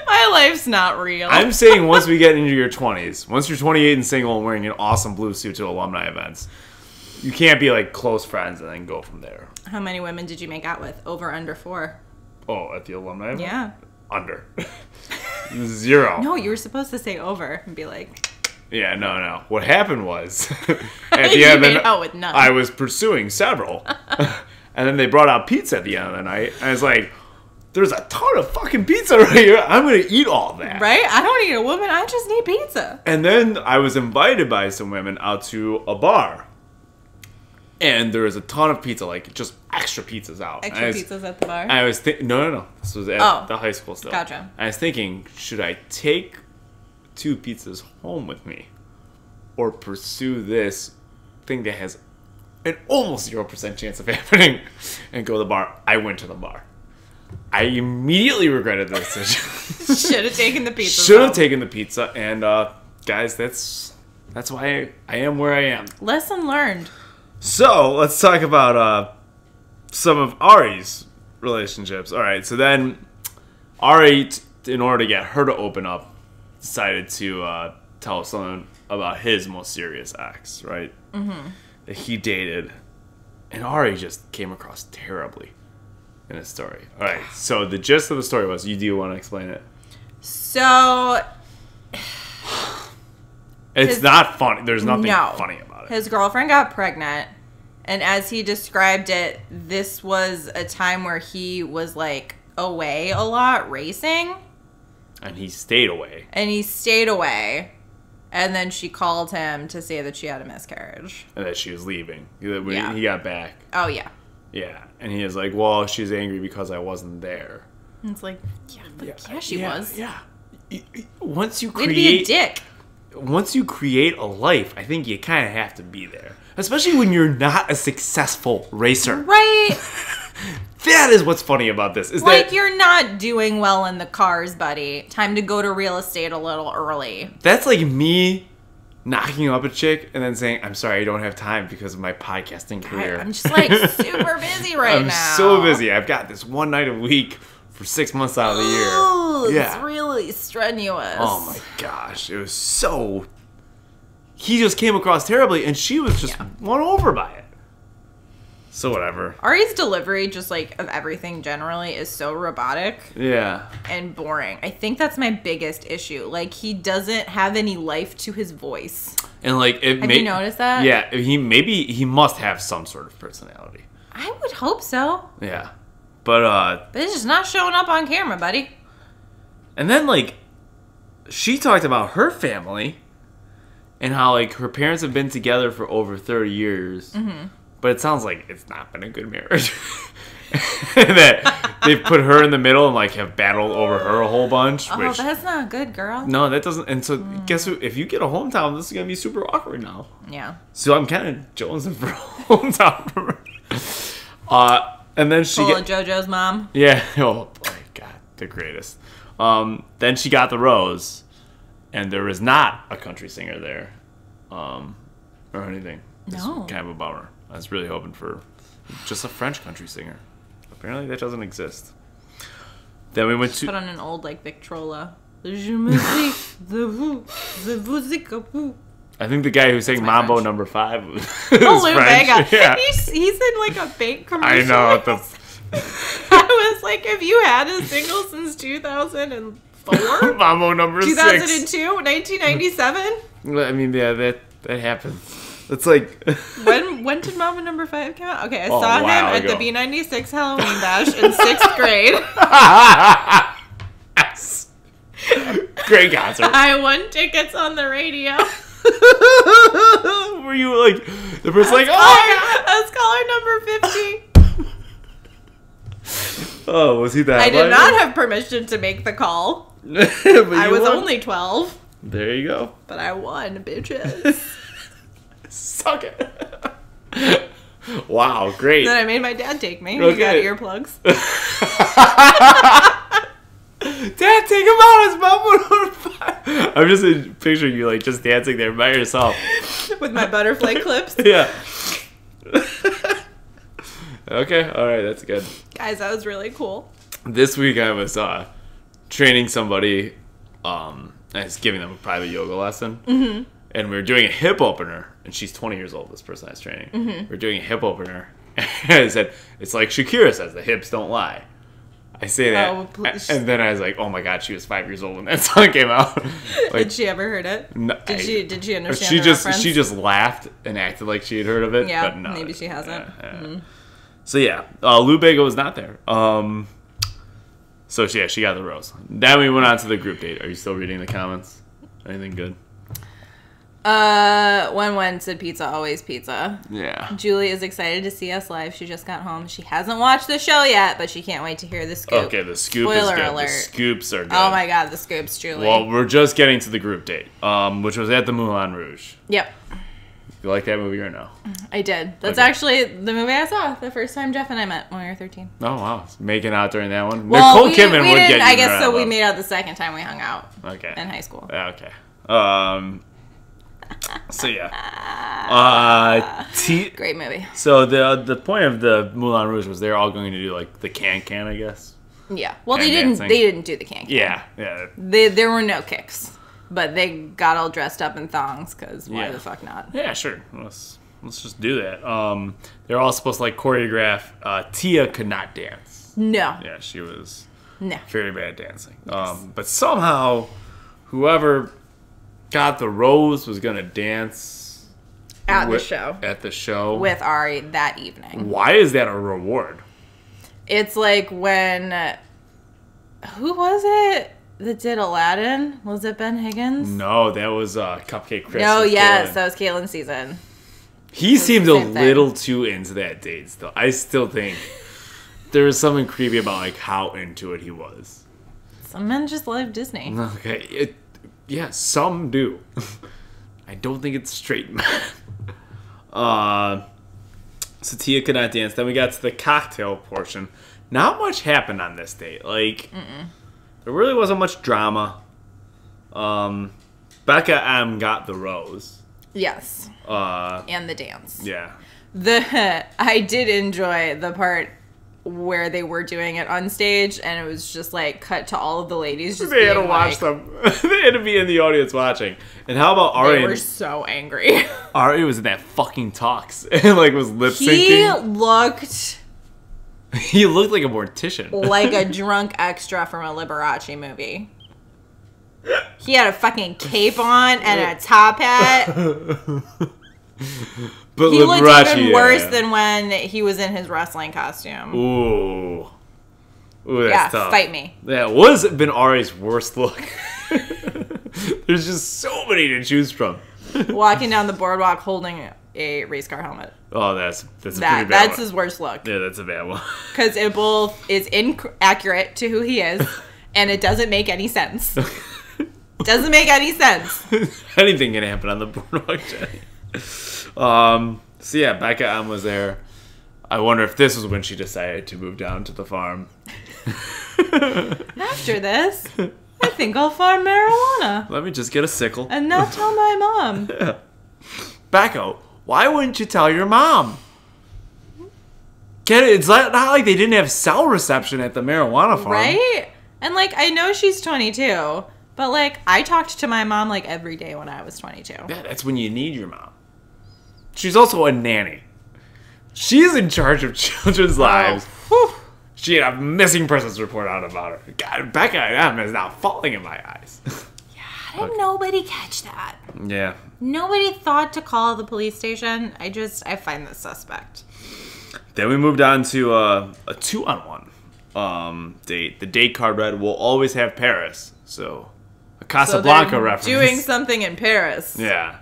Speaker 1: My life's not real.
Speaker 2: I'm saying once we get into your 20s, once you're 28 and single and wearing an awesome blue suit to alumni events, you can't be like close friends and then go from there.
Speaker 1: How many women did you make out with? Over, under 4?
Speaker 2: Oh, at the alumni event?
Speaker 1: Yeah.
Speaker 2: Under. 0.
Speaker 1: No, you were supposed to say over and be like...
Speaker 2: Yeah, no. What happened was, at
Speaker 1: You
Speaker 2: the end,
Speaker 1: made out with none.
Speaker 2: I was pursuing several, and then they brought out pizza at the end of the night, and I was like, "There's a ton of fucking pizza right here. I'm gonna eat all that."
Speaker 1: Right? I don't need a woman. I just need pizza.
Speaker 2: And then I was invited by some women out to a bar, and there was a ton of pizza, like just extra pizzas out.
Speaker 1: Extra pizzas at the bar.
Speaker 2: I was no. This was at the high school still.
Speaker 1: Gotcha.
Speaker 2: I was thinking, should I take 2 pizzas home with me, or pursue this thing that has an almost 0% chance of happening and go to the bar? I went to the bar. I immediately regretted the decision.
Speaker 1: Should have taken the pizza.
Speaker 2: Should have taken the pizza, and guys, that's why I am where I am.
Speaker 1: Lesson learned.
Speaker 2: So let's talk about some of Arie's relationships. All right, so then Arie, in order to get her to open up, decided to tell someone about his most serious ex, right? Mm-hmm. That he dated. And Arie just came across terribly in his story. All right, so the gist of the story was, do you want to explain it?
Speaker 1: So...
Speaker 2: It's not funny. There's nothing funny about it.
Speaker 1: His girlfriend got pregnant, and as he described it, this was a time where he was, like, away a lot, racing.
Speaker 2: And he stayed away.
Speaker 1: And then she called him to say that she had a miscarriage.
Speaker 2: And that she was leaving. He got back.
Speaker 1: Oh, yeah.
Speaker 2: Yeah. And he was like, well, she's angry because I wasn't there.
Speaker 1: And it's like, she was.
Speaker 2: Yeah. Once you
Speaker 1: create... be a dick.
Speaker 2: Once you create a life, I think you kind of have to be there. Especially when you're not a successful racer.
Speaker 1: Right.
Speaker 2: That is what's funny about this. Is
Speaker 1: like, you're not doing well in the cars, buddy. Time to go to real estate a little early.
Speaker 2: That's like me knocking up a chick and then saying, I'm sorry, I don't have time because of my podcasting career.
Speaker 1: I'm just, like, super busy now.
Speaker 2: I'm so busy. I've got this one night a week for 6 months out of the year.
Speaker 1: Oh, yeah. It's really strenuous.
Speaker 2: Oh, my gosh. It was so... He just came across terribly, and she was just won over by it. So whatever.
Speaker 1: Arie's delivery, just like of everything generally, is so robotic.
Speaker 2: Yeah.
Speaker 1: And boring. I think that's my biggest issue. Like, he doesn't have any life to his voice.
Speaker 2: And like,
Speaker 1: have you noticed that?
Speaker 2: Yeah. He must have some sort of personality.
Speaker 1: I would hope so.
Speaker 2: Yeah. But
Speaker 1: it's just not showing up on camera, buddy.
Speaker 2: And then like, she talked about her family and how like her parents have been together for over 30 years. Mm-hmm. But it sounds like it's not been a good marriage. That they've put her in the middle and like have battled over her a whole bunch.
Speaker 1: Oh, that's not good, girl.
Speaker 2: No, that doesn't. And so guess what? If you get a hometown, this is gonna be super awkward now.
Speaker 1: Yeah.
Speaker 2: So I'm kind of jonesing for a hometown from her. And then she
Speaker 1: JoJo's mom.
Speaker 2: Yeah. Oh boy, God, the greatest. Then she got the rose, and there was not a country singer there, or anything.
Speaker 1: No.
Speaker 2: It's kind of a bummer. I was really hoping for just a French country singer. Apparently that doesn't exist. Then we went to...
Speaker 1: Put on an old, like, Victrola. I
Speaker 2: think the guy who sang Mambo Number 5 was
Speaker 1: French.
Speaker 2: Yeah.
Speaker 1: He's in, like, a bake commercial.
Speaker 2: I know.
Speaker 1: I was like, have you had a single since 2004?
Speaker 2: Mambo Number 6.
Speaker 1: 2002? 1997?
Speaker 2: I mean, yeah, that happens. It's like...
Speaker 1: when did Mama Number 5 come out? Okay, I saw him at the B96 Halloween Bash in 6th grade.
Speaker 2: Yes. Great concert.
Speaker 1: I won tickets on the radio.
Speaker 2: Were you like... The person like,
Speaker 1: That's caller number 50.
Speaker 2: Oh, was he that?
Speaker 1: I did not have permission to make the call. I was only 12.
Speaker 2: There you go.
Speaker 1: But I won, bitches.
Speaker 2: Suck it. Wow, great.
Speaker 1: Then I made my dad take me. Okay. He got earplugs.
Speaker 2: Dad, take him out. His mom went on fire. I'm just picturing you like just dancing there by yourself.
Speaker 1: With my butterfly clips.
Speaker 2: Yeah. Okay, alright, that's good.
Speaker 1: Guys, that was really cool.
Speaker 2: This week I was training somebody. I was giving them a private yoga lesson. Mm-hmm. And we were doing a hip opener. And she's 20 years old, this person I was training. Mm-hmm. We're doing a hip opener. And I said, it's like Shakira says, the hips don't lie. I say that,
Speaker 1: Oh, please.
Speaker 2: and then I was like, "Oh my god, she was 5 years old when that song came out." Like,
Speaker 1: Did she ever heard it?
Speaker 2: No,
Speaker 1: Did she understand
Speaker 2: She
Speaker 1: the
Speaker 2: just
Speaker 1: reference?
Speaker 2: she just laughed and acted like she had heard of it.
Speaker 1: Yeah,
Speaker 2: but no,
Speaker 1: maybe she hasn't.
Speaker 2: So yeah, Lou Bega was not there. So yeah, she got the rose. Then we went on to the group date. Are you still reading the comments? Anything good?
Speaker 1: When said pizza, always pizza.
Speaker 2: Yeah.
Speaker 1: Julie is excited to see us live. She just got home. She hasn't watched the show yet, but she can't wait to hear the scoop.
Speaker 2: Okay, the scoop
Speaker 1: Spoiler
Speaker 2: is good.
Speaker 1: alert.
Speaker 2: The scoops are good.
Speaker 1: Oh my god, the scoops, Julie.
Speaker 2: Well, we're just getting to the group date, which was at the Moulin Rouge.
Speaker 1: Yep.
Speaker 2: You like that movie or no?
Speaker 1: I did. That's
Speaker 2: Okay.
Speaker 1: actually the movie I saw the first time Jeff and I met when we were 13.
Speaker 2: Oh wow, making out during that one.
Speaker 1: Well,
Speaker 2: Nicole Kidman would get you.
Speaker 1: I guess
Speaker 2: in
Speaker 1: so.
Speaker 2: that
Speaker 1: We
Speaker 2: love.
Speaker 1: made out the second time we hung out.
Speaker 2: Okay.
Speaker 1: In high school.
Speaker 2: Okay. So yeah.
Speaker 1: Great movie.
Speaker 2: So the point of the Moulin Rouge was they're all going to do like the can, I guess.
Speaker 1: Yeah. Well, they
Speaker 2: And
Speaker 1: didn't.
Speaker 2: dancing.
Speaker 1: They didn't do the can.
Speaker 2: Yeah.
Speaker 1: There were no kicks, but they got all dressed up in thongs because why
Speaker 2: Yeah.
Speaker 1: the fuck not?
Speaker 2: Yeah, sure. Let's just do that. They're all supposed to like choreograph. Tia could not dance.
Speaker 1: No.
Speaker 2: Yeah, she was
Speaker 1: No.
Speaker 2: very bad at dancing. But somehow, whoever got the rose was gonna dance
Speaker 1: At the show.
Speaker 2: At the show
Speaker 1: With Ari that evening.
Speaker 2: Why is that a reward?
Speaker 1: It's like when who was it that did Aladdin? Was it Ben Higgins?
Speaker 2: No, that was Cupcake Chris.
Speaker 1: No,
Speaker 2: with
Speaker 1: yes,
Speaker 2: Caitlin.
Speaker 1: that was Caitlin's season.
Speaker 2: He seemed a
Speaker 1: same thing.
Speaker 2: little too into that date still. I still think there was something creepy about like how into it he was.
Speaker 1: Some men just love Disney.
Speaker 2: Okay, yeah, some do. I don't think it's straight men. So Tia could not dance. Then we got to the cocktail portion. Not much happened on this date. Like, there really wasn't much drama. Becca M got the rose.
Speaker 1: Yes. And the dance.
Speaker 2: Yeah.
Speaker 1: I did enjoy the part where they were doing it on stage, and it was just like cut to all of the ladies just
Speaker 2: They had to
Speaker 1: being
Speaker 2: watch
Speaker 1: like,
Speaker 2: them. They had to be in the audience watching. And how about Ari?
Speaker 1: They were so angry.
Speaker 2: Ari was in that fucking talks and like was lip
Speaker 1: He
Speaker 2: syncing.
Speaker 1: looked
Speaker 2: Looked like a mortician.
Speaker 1: like a drunk extra from a Liberace movie. He had a fucking cape on and a top hat.
Speaker 2: But
Speaker 1: He looked
Speaker 2: Liberace,
Speaker 1: even
Speaker 2: yeah.
Speaker 1: worse than when he was in his wrestling costume.
Speaker 2: Ooh, that's
Speaker 1: Yeah,
Speaker 2: tough.
Speaker 1: fight me.
Speaker 2: That was been Ari's worst look. There's just so many to choose from.
Speaker 1: Walking down the boardwalk holding a race car helmet.
Speaker 2: Oh, that's a pretty bad
Speaker 1: That's
Speaker 2: one.
Speaker 1: his worst look.
Speaker 2: Yeah, that's a bad one.
Speaker 1: Because it both is inaccurate to who he is, and it doesn't make any sense. Doesn't make any sense.
Speaker 2: Anything can happen on the boardwalk, Jenny. So yeah, Becca M was there. I wonder if this was when she decided to move down to the farm.
Speaker 1: After this, I think I'll farm marijuana
Speaker 2: Let me just get a sickle.
Speaker 1: and not tell my mom.
Speaker 2: Becca, why wouldn't you tell your mom? Get it? It's not like they didn't have cell reception at the marijuana farm.
Speaker 1: Right? And like, I know she's 22, but like, I talked to my mom like every day when I was 22.
Speaker 2: Yeah, that's when you need your mom. She's also a nanny. She's in charge of children's lives.
Speaker 1: Whew.
Speaker 2: She had a missing persons report out about her. God, Becca M is now falling in my eyes.
Speaker 1: How did nobody catch that?
Speaker 2: Yeah.
Speaker 1: Nobody thought to call the police station. I find this suspect.
Speaker 2: Then we moved on to a 2-on-1 date. The date card read, "We'll always have Paris." So, a Casablanca
Speaker 1: they're
Speaker 2: reference.
Speaker 1: Doing something in Paris.
Speaker 2: Yeah.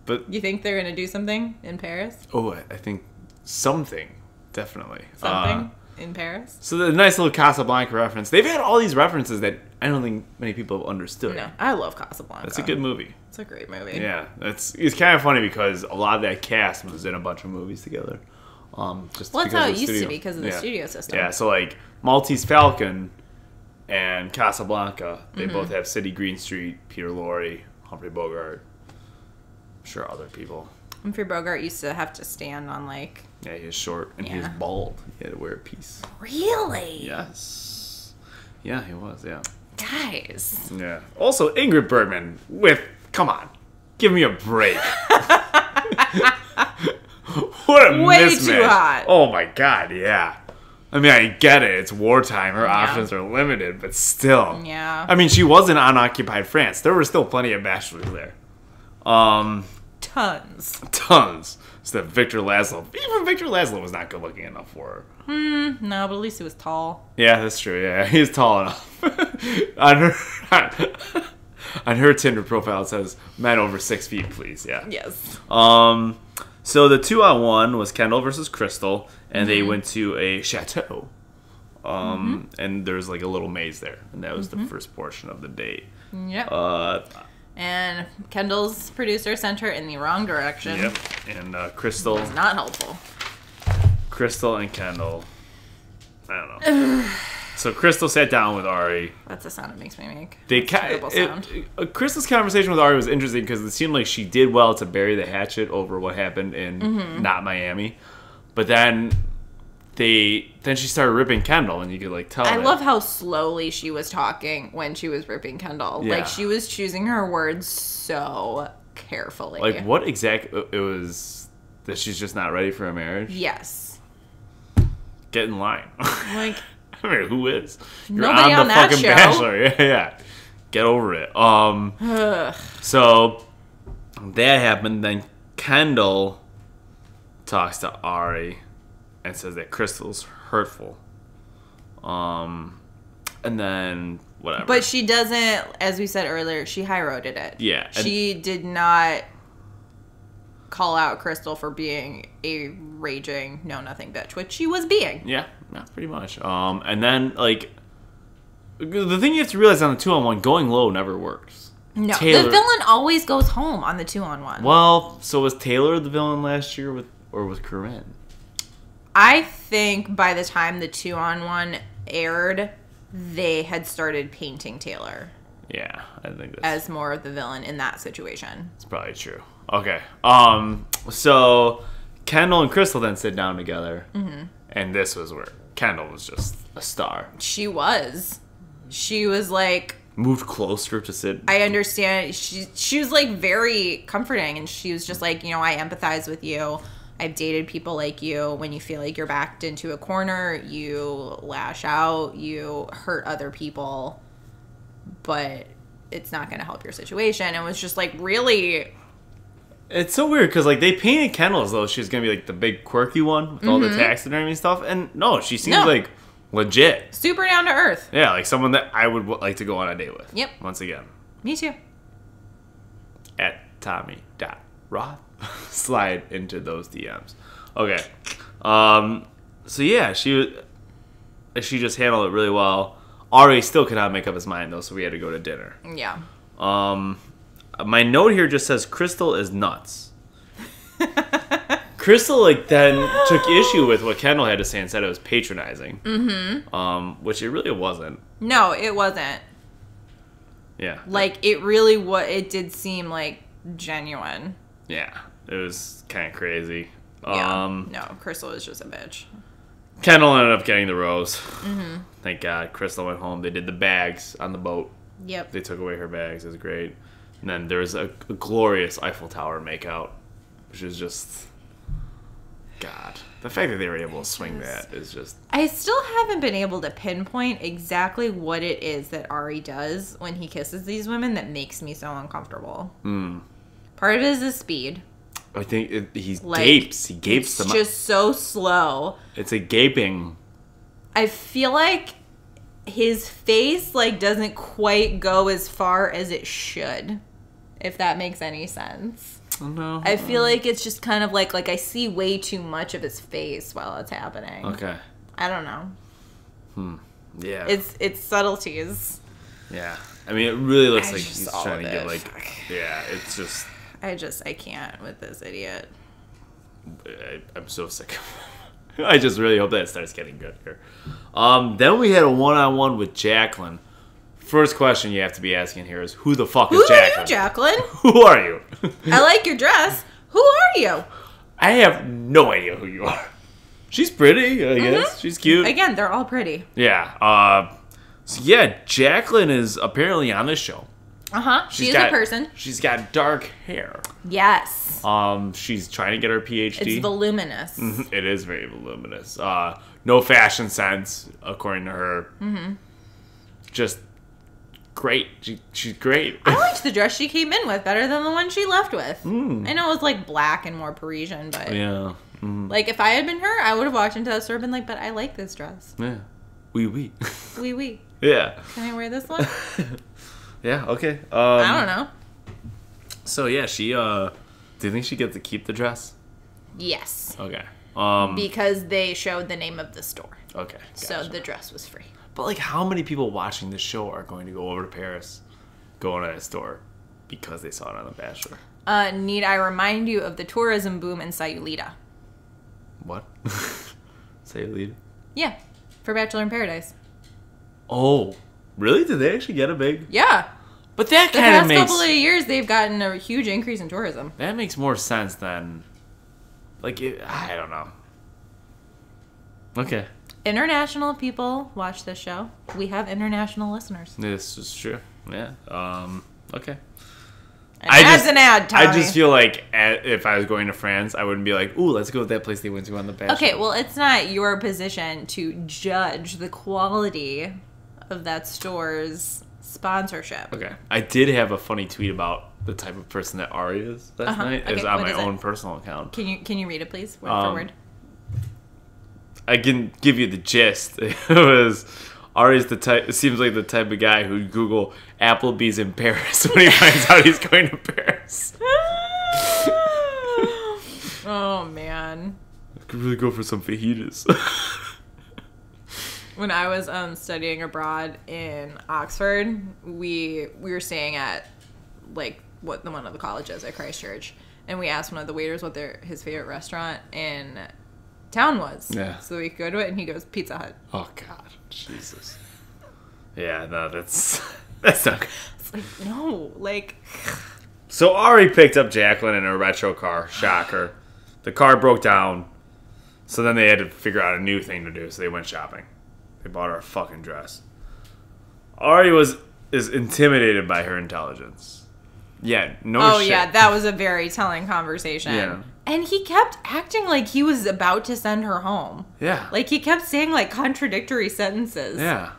Speaker 2: But,
Speaker 1: You think they're going to do something in Paris?
Speaker 2: oh, I think something, definitely.
Speaker 1: Something in Paris?
Speaker 2: So the nice little Casablanca reference. They've had all these references that I don't think many people have understood.
Speaker 1: No, I love Casablanca.
Speaker 2: It's a good movie.
Speaker 1: It's a great movie.
Speaker 2: Yeah, it's kind of funny because a lot of that cast was in a bunch of movies together. Just
Speaker 1: Well, that's
Speaker 2: because
Speaker 1: how
Speaker 2: of
Speaker 1: it
Speaker 2: the
Speaker 1: used to
Speaker 2: studio.
Speaker 1: be because of the studio system.
Speaker 2: Yeah, so like Maltese Falcon and Casablanca, they
Speaker 1: Mm-hmm.
Speaker 2: both have Sidney Greenstreet, Peter Lorre, Humphrey Bogart. I'm sure other people.
Speaker 1: Humphrey Bogart used to have to stand on like...
Speaker 2: Yeah, he was short and he was
Speaker 1: Yeah.
Speaker 2: bald. He had to wear a piece.
Speaker 1: Really?
Speaker 2: Yes. Yeah, he was, yeah.
Speaker 1: Guys.
Speaker 2: Yeah. Also, Ingrid Bergman with, come on, give me a break. What a
Speaker 1: Way
Speaker 2: mismatch.
Speaker 1: too hot.
Speaker 2: Oh my god, yeah. I mean, I get it. It's wartime. Her options are limited, but still.
Speaker 1: Yeah.
Speaker 2: I mean, she was in unoccupied France. There were still plenty of bachelors there.
Speaker 1: Tons.
Speaker 2: So that Victor Laszlo. Even Victor Laszlo was not good looking enough for her.
Speaker 1: No, but at least he was tall.
Speaker 2: Yeah, that's true. Yeah, he's tall enough. on her Tinder profile, it says men over 6 feet, please. Yeah.
Speaker 1: Yes.
Speaker 2: So the 2-on-1 was Kendall versus Crystal, and they went to a chateau. And there's like a little maze there, and that was the first portion of the date.
Speaker 1: Yep. And Kendall's producer sent her in the wrong direction.
Speaker 2: Yep. And Crystal
Speaker 1: was not helpful.
Speaker 2: Crystal and Kendall. I don't know. So Crystal sat down with Arie.
Speaker 1: That's the sound it makes me make.
Speaker 2: Crystal's conversation with Arie was interesting because it seemed like she did well to bury the hatchet over what happened in not Miami, but then she started ripping Kendall, and you could like tell.
Speaker 1: I love how slowly she was talking when she was ripping Kendall.
Speaker 2: Yeah.
Speaker 1: Like she was choosing her words so carefully.
Speaker 2: Like what exactly it was that she's just not ready for a marriage.
Speaker 1: Yes.
Speaker 2: Get in line.
Speaker 1: Like.
Speaker 2: I mean, who is? You're
Speaker 1: nobody on
Speaker 2: the
Speaker 1: that
Speaker 2: fucking
Speaker 1: show.
Speaker 2: Bachelor. Yeah. Get over it. So that happened. Then Kendall talks to Arie and says that Crystal's hurtful. And then whatever.
Speaker 1: But she doesn't, as we said earlier, she high-roaded it.
Speaker 2: Yeah.
Speaker 1: She did not call out Crystal for being a raging know-nothing bitch, which she was being.
Speaker 2: Yeah, pretty much. And then, like, the thing you have to realize on the 2-on-1, going low never works.
Speaker 1: No, the villain always goes home on the 2-on-1.
Speaker 2: Well, so was Taylor the villain last year with Corinne?
Speaker 1: I think by the time the 2-on-1 aired, they had started painting Taylor.
Speaker 2: Yeah, I think that's...
Speaker 1: as more of the villain in that situation.
Speaker 2: It's probably true. Okay. So Kendall and Crystal then sit down together, and this was where Kendall was just a star.
Speaker 1: She was like
Speaker 2: moved closer to sit.
Speaker 1: I understand. She was like very comforting, and she was just like, I empathize with you. I've dated people like you. When you feel like you're backed into a corner, you lash out, you hurt other people, but it's not going to help your situation. And was just like really.
Speaker 2: It's so weird because like they painted Kendall as though she was gonna be like the big quirky one with all the taxidermy stuff, and no, she seems like legit,
Speaker 1: super down to earth.
Speaker 2: Yeah, like someone that I would like to go on a date with.
Speaker 1: Yep.
Speaker 2: Once again.
Speaker 1: Me too.
Speaker 2: At Tommy.Roth. Slide into those DMs. Okay. So yeah, she just handled it really well. Arie still could not make up his mind though, so we had to go to dinner.
Speaker 1: Yeah.
Speaker 2: My note here just says Crystal is nuts. Crystal then took issue with what Kendall had to say and said it was patronizing. Which it really wasn't.
Speaker 1: No, it wasn't.
Speaker 2: Yeah.
Speaker 1: Like it did seem like genuine.
Speaker 2: Yeah. It was kind of crazy.
Speaker 1: Yeah. No, Crystal is just a bitch.
Speaker 2: Kendall ended up getting the rose. Thank God. Crystal went home. They did the bags on the boat.
Speaker 1: Yep.
Speaker 2: They took away her bags. It was great. And then there was a glorious Eiffel Tower makeout, which is just... God. The fact that they were able to swing that is just...
Speaker 1: I still haven't been able to pinpoint exactly what it is that Arie does when he kisses these women that makes me so uncomfortable. Part of it is the speed.
Speaker 2: I think he gapes. He gapes them up.
Speaker 1: It's just so slow.
Speaker 2: It's a gaping.
Speaker 1: I feel like his face doesn't quite go as far as it should, if that makes any sense.
Speaker 2: No.
Speaker 1: I feel like it's just kind of like I see way too much of his face while it's happening.
Speaker 2: Okay.
Speaker 1: I don't know.
Speaker 2: Yeah.
Speaker 1: It's subtleties.
Speaker 2: Yeah. I mean, it really looks like he's trying to get yeah, it's just...
Speaker 1: I can't with this idiot.
Speaker 2: I'm so sick of him. I just really hope that starts getting good here. Then we had a one-on-one with Jacqueline. First question you have to be asking here is, who the fuck is Jacqueline?
Speaker 1: Who are you, Jacqueline?
Speaker 2: Who are you?
Speaker 1: I like your dress. Who are you?
Speaker 2: I have no idea who you are. She's pretty, I guess. She's cute.
Speaker 1: Again, they're all pretty.
Speaker 2: Yeah. So yeah, Jacqueline is apparently on this show.
Speaker 1: She's a person.
Speaker 2: She's got dark hair.
Speaker 1: Yes.
Speaker 2: She's trying to get her PhD.
Speaker 1: It's voluminous.
Speaker 2: It is very voluminous. No fashion sense, according to her. Mm-hmm. Just great. She's great.
Speaker 1: I liked the dress she came in with better than the one she left with. I know it was like black and more Parisian, but
Speaker 2: yeah.
Speaker 1: Like if I had been her, I would have walked into that store and been like, but I like this dress.
Speaker 2: Yeah. Oui, oui.
Speaker 1: Oui, oui.
Speaker 2: Yeah.
Speaker 1: Can I wear this one?
Speaker 2: Yeah, okay.
Speaker 1: I don't know.
Speaker 2: So yeah, she do you think she gets to keep the dress?
Speaker 1: Yes.
Speaker 2: Okay.
Speaker 1: Because they showed the name of the store.
Speaker 2: Okay.
Speaker 1: So the dress was free.
Speaker 2: But like how many people watching this show are going to go over to Paris, go into that store because they saw it on The Bachelor?
Speaker 1: Need I remind you of the tourism boom in Sayulita?
Speaker 2: What? Sayulita?
Speaker 1: Yeah. For Bachelor in Paradise.
Speaker 2: Oh. Really? Did they actually get a big?
Speaker 1: Yeah.
Speaker 2: But that
Speaker 1: The
Speaker 2: kind of
Speaker 1: past
Speaker 2: makes...
Speaker 1: couple of years, they've gotten a huge increase in tourism.
Speaker 2: That makes more sense than... Like, I don't know. Okay.
Speaker 1: International people watch this show. We have international listeners.
Speaker 2: This is true. Yeah. Okay.
Speaker 1: An ad's an ad, Tommy.
Speaker 2: I just feel like if I was going to France, I wouldn't be like, ooh, let's go to that place they went to on The Bachelor.
Speaker 1: Okay, well, it's not your position to judge the quality of that store's sponsorship.
Speaker 2: Okay. I did have a funny tweet about the type of person that Arie is last night.
Speaker 1: Okay,
Speaker 2: It's on my
Speaker 1: what is
Speaker 2: own
Speaker 1: it?
Speaker 2: personal account.
Speaker 1: Can you read it, please, word for word?
Speaker 2: I can give you the gist. It was Arie's the type. It seems like the type of guy who'd Google Applebee's in Paris when he finds out he's going to Paris.
Speaker 1: Oh man!
Speaker 2: I could really go for some fajitas.
Speaker 1: When I was studying abroad in Oxford, we were staying at like one of the colleges at Christchurch, and we asked one of the waiters what his favorite restaurant in town was.
Speaker 2: Yeah.
Speaker 1: So we could go to it, and he goes Pizza Hut.
Speaker 2: Oh God, Jesus. Yeah, no, that's not good.
Speaker 1: It's like no, like.
Speaker 2: So Arie picked up Jacqueline in a retro car. Shocker. The car broke down, so then they had to figure out a new thing to do. So they went shopping. They bought her a fucking dress. Arie is intimidated by her intelligence. Yeah, no shit.
Speaker 1: Yeah, that was a very telling conversation.
Speaker 2: Yeah.
Speaker 1: And he kept acting like he was about to send her home.
Speaker 2: Yeah.
Speaker 1: Like, he kept saying, like, contradictory sentences.
Speaker 2: Yeah.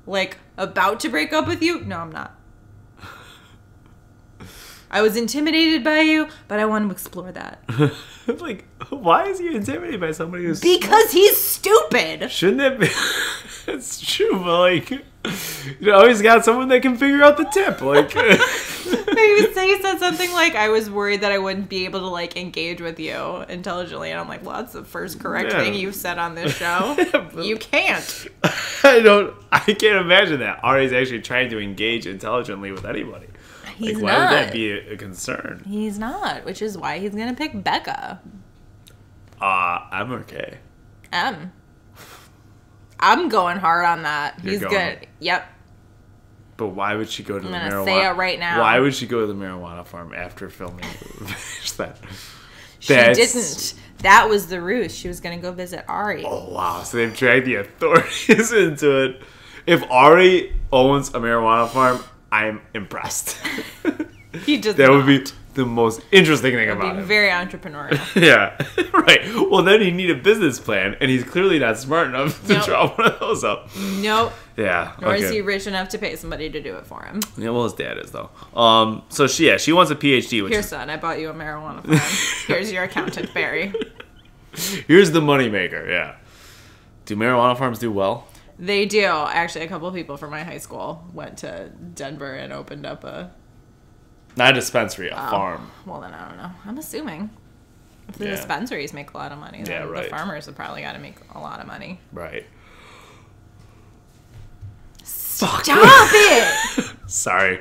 Speaker 1: Like, about to break up with you? No, I'm not. I was intimidated by you, but I want to explore that.
Speaker 2: Like, why is he intimidated by somebody who's...
Speaker 1: Because he's stupid!
Speaker 2: Shouldn't it be? It's true, but, like, you always got someone that can figure out the tip. Like...
Speaker 1: Maybe he said something like, I was worried that I wouldn't be able to, like, engage with you intelligently. And I'm like, well, that's the first correct thing you've said on this show. You can't.
Speaker 2: I can't imagine that. Arie's actually trying to engage intelligently with anybody.
Speaker 1: He's
Speaker 2: like, why
Speaker 1: not.
Speaker 2: would that be a concern?
Speaker 1: He's not, which is why he's going to pick Becca.
Speaker 2: I'm okay.
Speaker 1: I'm going hard on that.
Speaker 2: You're
Speaker 1: He's
Speaker 2: going.
Speaker 1: good. Yep.
Speaker 2: But why would she go to the marijuana?
Speaker 1: I'm going to say it right now.
Speaker 2: Why would she go to the marijuana farm after filming that?
Speaker 1: She didn't. That was the ruse. She was going to go visit Arie.
Speaker 2: Oh, wow. So they've dragged the authorities into it. If Arie owns a marijuana farm, I'm impressed.
Speaker 1: He just
Speaker 2: That would be the most interesting thing about it.
Speaker 1: Very entrepreneurial.
Speaker 2: Yeah, right. Well, then he'd need a business plan, and he's clearly not smart enough to draw one of those up.
Speaker 1: Nope.
Speaker 2: Yeah.
Speaker 1: Nor is he rich enough to pay somebody to do it for him.
Speaker 2: Yeah, well, his dad is, though. So she wants a PhD.
Speaker 1: Here, son, I bought you a marijuana farm. Here's your accountant, Barry.
Speaker 2: Here's the moneymaker, yeah. Do marijuana farms do well?
Speaker 1: They do. Actually, a couple of people from my high school went to Denver and opened up a...
Speaker 2: Not a dispensary, a farm.
Speaker 1: Well, then I don't know. I'm assuming. If the dispensaries make a lot of money, then
Speaker 2: right.
Speaker 1: the farmers have probably got to make a lot of money.
Speaker 2: Right.
Speaker 1: Stop it!
Speaker 2: Sorry.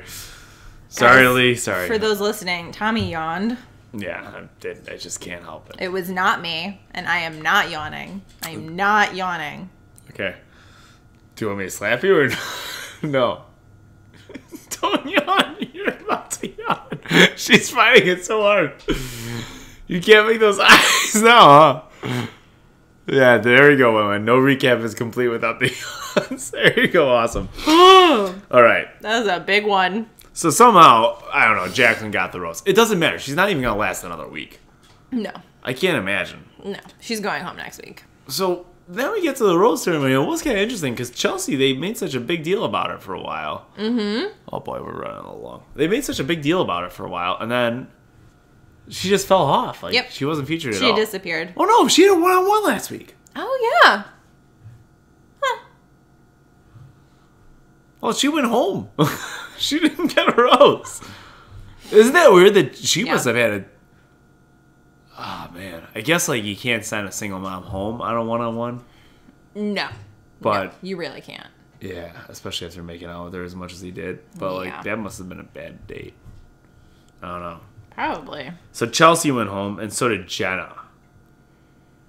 Speaker 1: Guys,
Speaker 2: Lee. Sorry.
Speaker 1: For those listening, Tommy yawned.
Speaker 2: Yeah, I just can't help it.
Speaker 1: It was not me, and I am not yawning. I am not yawning.
Speaker 2: Okay. Do you want me to slap you or no? Don't yawn. You're about to yawn. She's fighting it so hard. You can't make those eyes now, huh? Yeah, there you go, women. No recap is complete without the yawns. There you go. Awesome. All right.
Speaker 1: That was a big one.
Speaker 2: So somehow, I don't know, Jacqueline got the roast. It doesn't matter. She's not even going to last another week.
Speaker 1: No.
Speaker 2: I can't imagine.
Speaker 1: No. She's going home next week.
Speaker 2: So then we get to the rose ceremony. It was kind of interesting because Chelsea, they made such a big deal about it for a while. Mm-hmm. Oh boy, we're running a little long. They made such a big deal about it for a while, and then she just fell off. Like, she wasn't featured at all.
Speaker 1: She disappeared.
Speaker 2: Oh no, she had a one-on-one last week.
Speaker 1: Oh yeah. Huh.
Speaker 2: Well, she went home. She didn't get a rose. Isn't that weird that she must have had a... Oh, man. I guess, like, you can't send a single mom home on a one-on-one.
Speaker 1: No.
Speaker 2: But...
Speaker 1: No, you really can't.
Speaker 2: Yeah, especially after making out with her as much as he did. But, like, that must have been a bad date. I don't know.
Speaker 1: Probably.
Speaker 2: So Chelsea went home, and so did Jenna,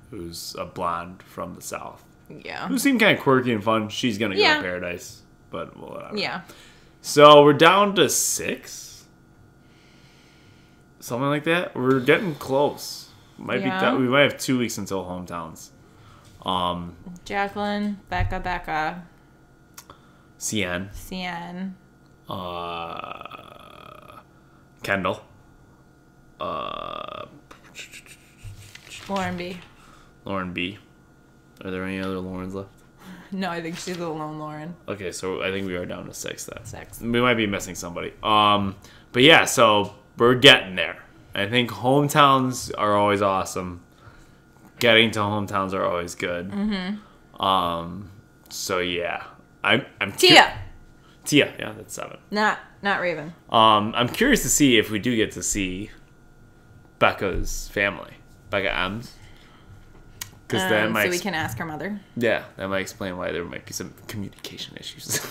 Speaker 2: who's a blonde from the South.
Speaker 1: Yeah.
Speaker 2: Who seemed kind of quirky and fun. She's going to go to Paradise. But, well, whatever.
Speaker 1: Yeah.
Speaker 2: So we're down to 6? Something like that. We're getting close. We might have 2 weeks until hometowns.
Speaker 1: Jacqueline, Becca,
Speaker 2: Cian, Kendall, Lauren B. Are there any other Laurens left?
Speaker 1: No, I think she's the lone Lauren.
Speaker 2: Okay, so I think we are down to 6 then.
Speaker 1: 6.
Speaker 2: We might be missing somebody. But yeah, so we're getting there. I think hometowns are always awesome. Getting to hometowns are always good. Mm-hmm. So yeah, I'm
Speaker 1: Tia.
Speaker 2: Yeah, that's 7.
Speaker 1: Not Raven.
Speaker 2: I'm curious to see if we do get to see Becca's family, Becca M's.
Speaker 1: So we can ask her mother.
Speaker 2: Yeah, that might explain why there might be some communication issues.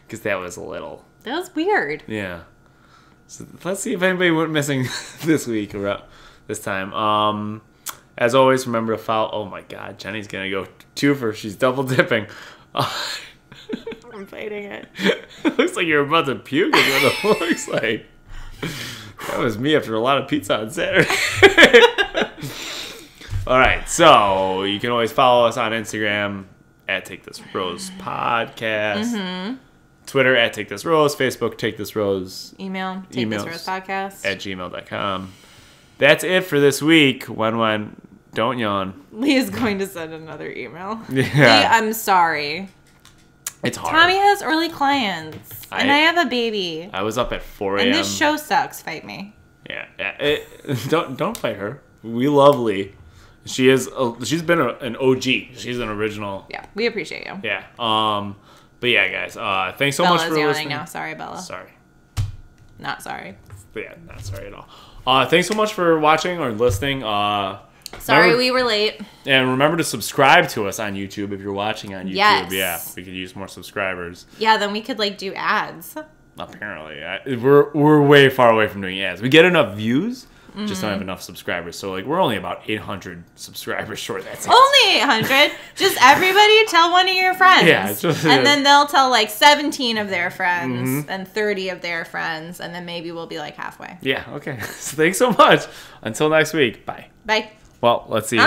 Speaker 2: Because that was a little...
Speaker 1: That was weird.
Speaker 2: Yeah. So let's see if anybody went missing this week or this time. As always, remember to follow... Oh my god, Jenny's going to go 2 for... She's double dipping.
Speaker 1: I'm fighting it.
Speaker 2: It looks like you're about to puke is what it looks like. That was me after a lot of pizza on Saturday. All right, so you can always follow us on Instagram at Take This Rose Podcast, Twitter at Take This Rose, Facebook Take This Rose,
Speaker 1: email Take This Rose Podcast
Speaker 2: at gmail.com. That's it for this week. When don't yawn.
Speaker 1: Leah's going to send another email.
Speaker 2: Yeah,
Speaker 1: Leah, I'm sorry.
Speaker 2: It's hard.
Speaker 1: Tommy has early clients, and I have a baby.
Speaker 2: I was up at 4 a.m.
Speaker 1: And this show sucks. Fight me.
Speaker 2: Yeah. Don't fight her. We love Lee. She's been an OG. She's an original.
Speaker 1: Yeah, we appreciate you.
Speaker 2: Yeah. But yeah, guys. Thanks so
Speaker 1: Bella's
Speaker 2: much for
Speaker 1: yawning
Speaker 2: listening.
Speaker 1: now. Sorry, Bella.
Speaker 2: Sorry.
Speaker 1: Not sorry.
Speaker 2: But yeah, not sorry at all. Thanks so much for watching or listening.
Speaker 1: Sorry we were late.
Speaker 2: And remember to subscribe to us on YouTube if you're watching on YouTube.
Speaker 1: Yes.
Speaker 2: Yeah, we could use more subscribers.
Speaker 1: Yeah, then we could do ads.
Speaker 2: Apparently, we're way far away from doing ads. We get enough views. Just don't have enough subscribers. So, we're only about 800 subscribers short. That's it.
Speaker 1: Only 800? Just everybody tell one of your friends.
Speaker 2: Yeah.
Speaker 1: And then they'll tell, 17 of their friends and 30 of their friends. And then maybe we'll be, halfway.
Speaker 2: Yeah, okay. So thanks so much. Until next week. Bye.
Speaker 1: Bye.
Speaker 2: Well, let's see.